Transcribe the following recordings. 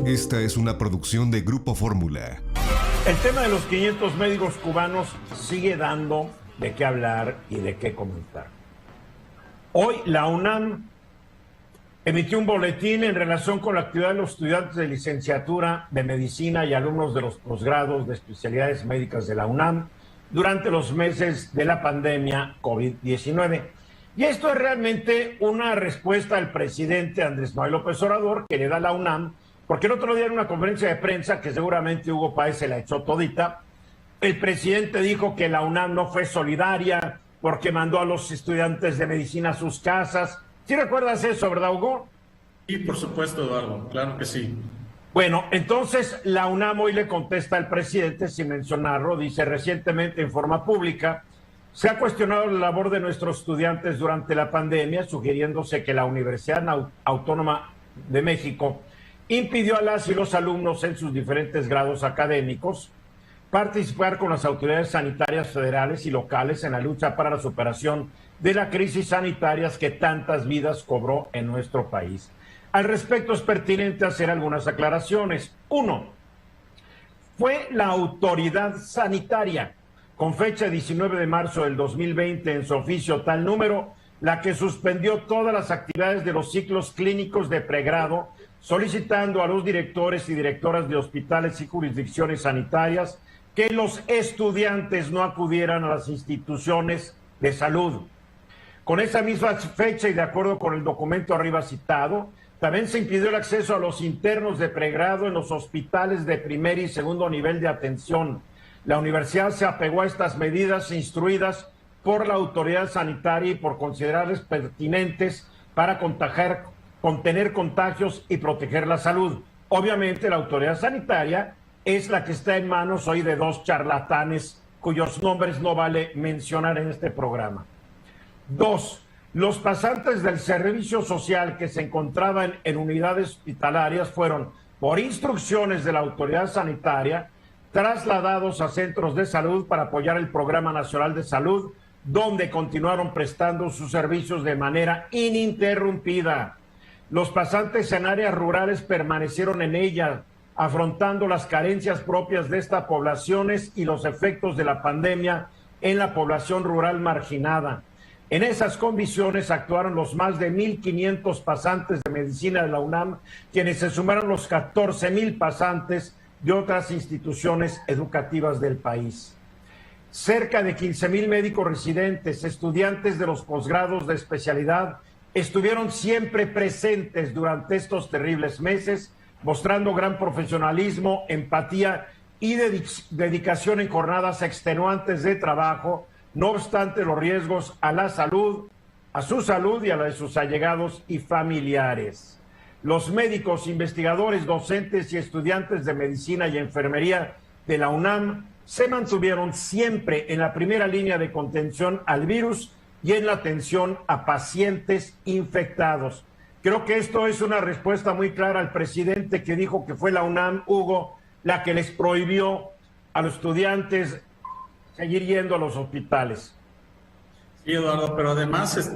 Esta es una producción de Grupo Fórmula. El tema de los 500 médicos cubanos sigue dando de qué hablar y de qué comentar. Hoy la UNAM emitió un boletín en relación con la actividad de los estudiantes de licenciatura de medicina y alumnos de los posgrados de especialidades médicas de la UNAM durante los meses de la pandemia COVID-19. Y esto es realmente una respuesta al presidente Andrés Manuel López Obrador que le da a la UNAM, porque el otro día en una conferencia de prensa, que seguramente Hugo Páez se la echó todita, el presidente dijo que la UNAM no fue solidaria porque mandó a los estudiantes de medicina a sus casas. ¿Sí recuerdas eso, verdad, Hugo? Sí, por supuesto, Eduardo, claro que sí. Bueno, entonces la UNAM hoy le contesta al presidente, sin mencionarlo, dice: recientemente en forma pública se ha cuestionado la labor de nuestros estudiantes durante la pandemia, sugiriéndose que la Universidad Autónoma de México impidió a las y los alumnos en sus diferentes grados académicos participar con las autoridades sanitarias federales y locales en la lucha para la superación de la crisis sanitaria que tantas vidas cobró en nuestro país. Al respecto, es pertinente hacer algunas aclaraciones. Uno, fue la autoridad sanitaria, con fecha 19 de marzo del 2020, en su oficio tal número, la que suspendió todas las actividades de los ciclos clínicos de pregrado, solicitando a los directores y directoras de hospitales y jurisdicciones sanitarias que los estudiantes no acudieran a las instituciones de salud. Con esa misma fecha y de acuerdo con el documento arriba citado, también se impidió el acceso a los internos de pregrado en los hospitales de primer y segundo nivel de atención. La universidad se apegó a estas medidas instruidas por la autoridad sanitaria y por considerarlas pertinentes para contener contagios y proteger la salud. Obviamente la autoridad sanitaria es la que está en manos hoy de dos charlatanes cuyos nombres no vale mencionar en este programa. Dos, los pasantes del servicio social que se encontraban en unidades hospitalarias fueron, por instrucciones de la autoridad sanitaria, trasladados a centros de salud para apoyar el Programa Nacional de Salud, donde continuaron prestando sus servicios de manera ininterrumpida. Los pasantes en áreas rurales permanecieron en ellas, afrontando las carencias propias de estas poblaciones y los efectos de la pandemia en la población rural marginada. En esas condiciones actuaron los más de 1,500 pasantes de medicina de la UNAM, quienes se sumaron los 14,000 pasantes de otras instituciones educativas del país. Cerca de 15,000 médicos residentes, estudiantes de los posgrados de especialidad, estuvieron siempre presentes durante estos terribles meses, mostrando gran profesionalismo, empatía y dedicación en jornadas extenuantes de trabajo, no obstante los riesgos a la salud, a su salud y a la de sus allegados y familiares. Los médicos, investigadores, docentes y estudiantes de medicina y enfermería de la UNAM se mantuvieron siempre en la primera línea de contención al virus y en la atención a pacientes infectados. Creo que esto es una respuesta muy clara al presidente, que dijo que fue la UNAM, Hugo, la que les prohibió a los estudiantes seguir yendo a los hospitales. Sí, Eduardo, pero además,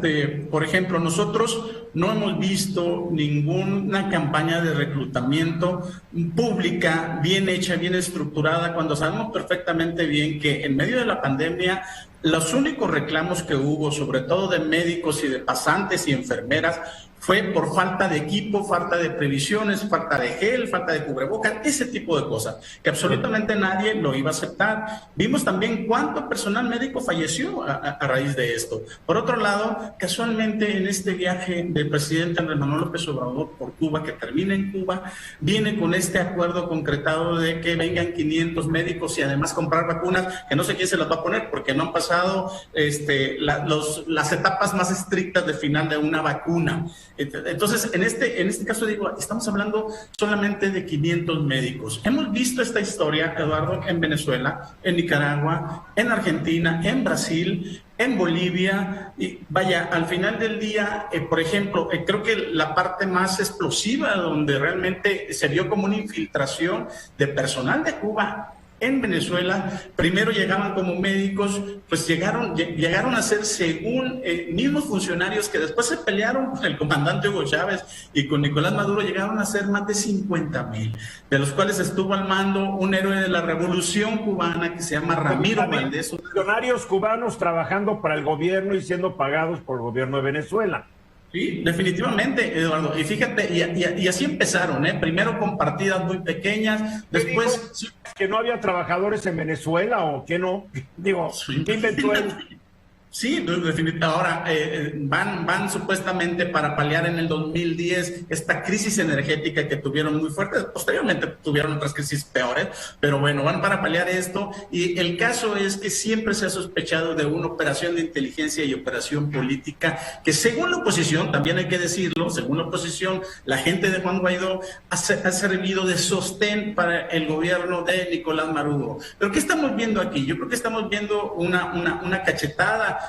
por ejemplo, nosotros no hemos visto ninguna campaña de reclutamiento pública bien hecha, bien estructurada, cuando sabemos perfectamente bien que en medio de la pandemia los únicos reclamos que hubo, sobre todo de médicos y de pasantes y enfermeras, fue por falta de equipo, falta de previsiones, falta de gel, falta de cubrebocas, ese tipo de cosas, que absolutamente nadie lo iba a aceptar. Vimos también cuánto personal médico falleció a raíz de esto. Por otro lado, casualmente en este viaje del presidente Andrés Manuel López Obrador por Cuba, que termina en Cuba, viene con este acuerdo concretado de que vengan 500 médicos y además comprar vacunas, que no sé quién se las va a poner, porque no han pasado las etapas más estrictas de final de una vacuna. Entonces, en este caso digo, estamos hablando solamente de 500 médicos. Hemos visto esta historia, Eduardo, en Venezuela, en Nicaragua, en Argentina, en Brasil, en Bolivia, y vaya, al final del día, por ejemplo, creo que la parte más explosiva donde realmente se vio como una infiltración de personal de Cuba en Venezuela, primero llegaban como médicos, pues llegaron a ser, según mismos funcionarios que después se pelearon con el comandante Hugo Chávez y con Nicolás Maduro, llegaron a ser más de 50,000, de los cuales estuvo al mando un héroe de la Revolución Cubana que se llama Ramiro Valdés. Funcionarios cubanos trabajando para el gobierno y siendo pagados por el gobierno de Venezuela. Sí, definitivamente, Eduardo. Y fíjate, y así empezaron, ¿eh? Primero con partidas muy pequeñas, después... ¿Que no había trabajadores en Venezuela o que no? Digo, sí. ¿Qué inventó él? Sí, definitivamente. Ahora van supuestamente para paliar en el 2010 esta crisis energética que tuvieron muy fuerte. Posteriormente tuvieron otras crisis peores, pero bueno, van para paliar esto. Y el caso es que siempre se ha sospechado de una operación de inteligencia y operación política que, según la oposición, también hay que decirlo, según la oposición, la gente de Juan Guaidó ha servido de sostén para el gobierno de Nicolás Maduro. Pero ¿qué estamos viendo aquí? Yo creo que estamos viendo una cachetada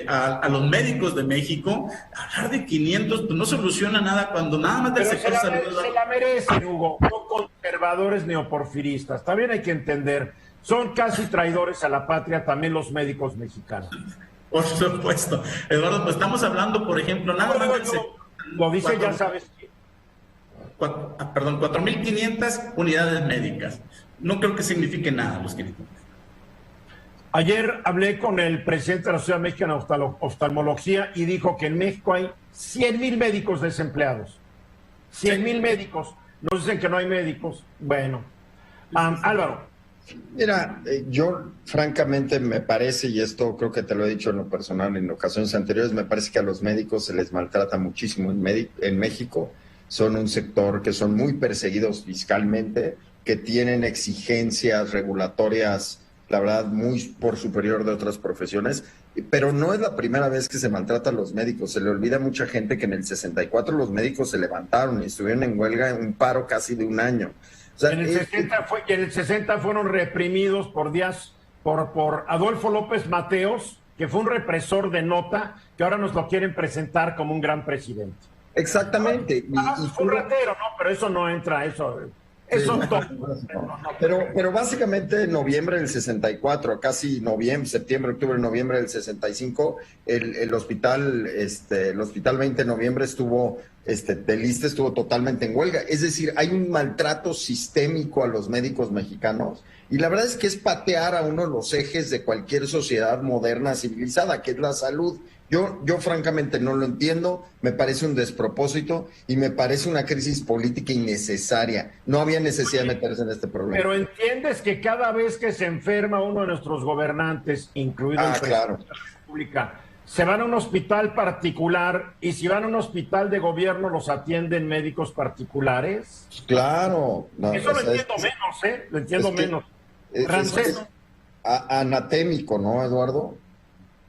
a los médicos de México. Hablar de 500 pues no soluciona nada cuando nada más del sector salud. Se la merecen, Hugo, no conservadores neoporfiristas. También hay que entender, son casi traidores a la patria también los médicos mexicanos. Por supuesto. Eduardo, pues estamos hablando, por ejemplo, nada más del sector. Lo dice, ya sabes. 4,500 unidades médicas. No creo que signifique nada los 500. Ayer hablé con el presidente de la Sociedad Mexicana de Oftalmología y dijo que en México hay 100,000 médicos desempleados. 100,000 médicos. Nos dicen que no hay médicos. Bueno. Álvaro. Mira, yo francamente me parece, y esto creo que te lo he dicho en lo personal en ocasiones anteriores, me parece que a los médicos se les maltrata muchísimo en México. Son un sector que son muy perseguidos fiscalmente, que tienen exigencias regulatorias, la verdad, muy por superior de otras profesiones, pero no es la primera vez que se maltrata a los médicos. Se le olvida a mucha gente que en el 64 los médicos se levantaron y estuvieron en huelga en un paro casi de un año. O sea, en el 60 fueron reprimidos por Adolfo López Mateos, que fue un represor de nota, que ahora nos lo quieren presentar como un gran presidente. Exactamente. Fue un ratero, ¿no? Pero eso no entra, eso... Eso pero básicamente en noviembre del 64, casi septiembre, octubre, noviembre del 65, el hospital 20 de noviembre estuvo totalmente en huelga. Es decir, hay un maltrato sistémico a los médicos mexicanos y la verdad es que es patear a uno de los ejes de cualquier sociedad moderna civilizada, que es la salud. Yo francamente no lo entiendo, me parece un despropósito y me parece una crisis política innecesaria. No había necesidad de meterse en este problema. Pero entiendes que cada vez que se enferma uno de nuestros gobernantes, incluido el presidente de la República, se van a un hospital particular y si van a un hospital de gobierno los atienden médicos particulares. Claro. No, eso lo entiendo menos, ¿eh? Lo entiendo menos. Ramsés. Anatémico, ¿no, Eduardo?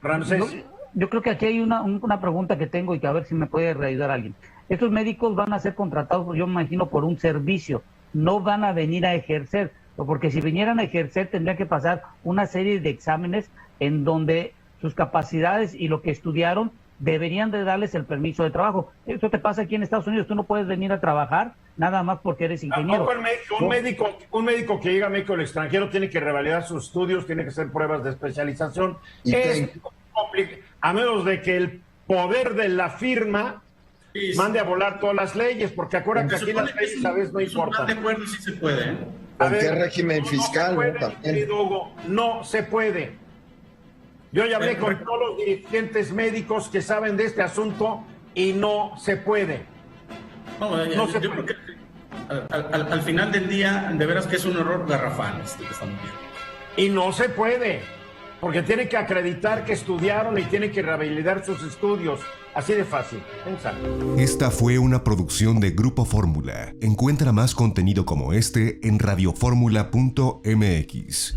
Ramsés. No. Yo creo que aquí hay una pregunta que tengo y que a ver si me puede ayudar alguien. Estos médicos van a ser contratados, yo me imagino, por un servicio. No van a venir a ejercer, porque si vinieran a ejercer tendrían que pasar una serie de exámenes en donde sus capacidades y lo que estudiaron deberían de darles el permiso de trabajo. Eso te pasa aquí en Estados Unidos, tú no puedes venir a trabajar nada más porque eres ingeniero. Un médico que llega a México del extranjero tiene que revalidar sus estudios, tiene que hacer pruebas de especialización. A menos de que el poder de la firma mande a volar todas las leyes, porque acuérdate que aquí las leyes a veces no importan. De acuerdo, sí se puede, ¿eh? ¿Con qué régimen fiscal? No se puede. Yo ya hablé con todos los dirigentes médicos que saben de este asunto y no se puede. No se puede. Creo que al final del día, de veras que es un error garrafal esto que estamos viendo. Y no se puede. Porque tiene que acreditar que estudiaron y tiene que revalidar sus estudios. Así de fácil. Pensando. Esta fue una producción de Grupo Fórmula. Encuentra más contenido como este en radioformula.mx.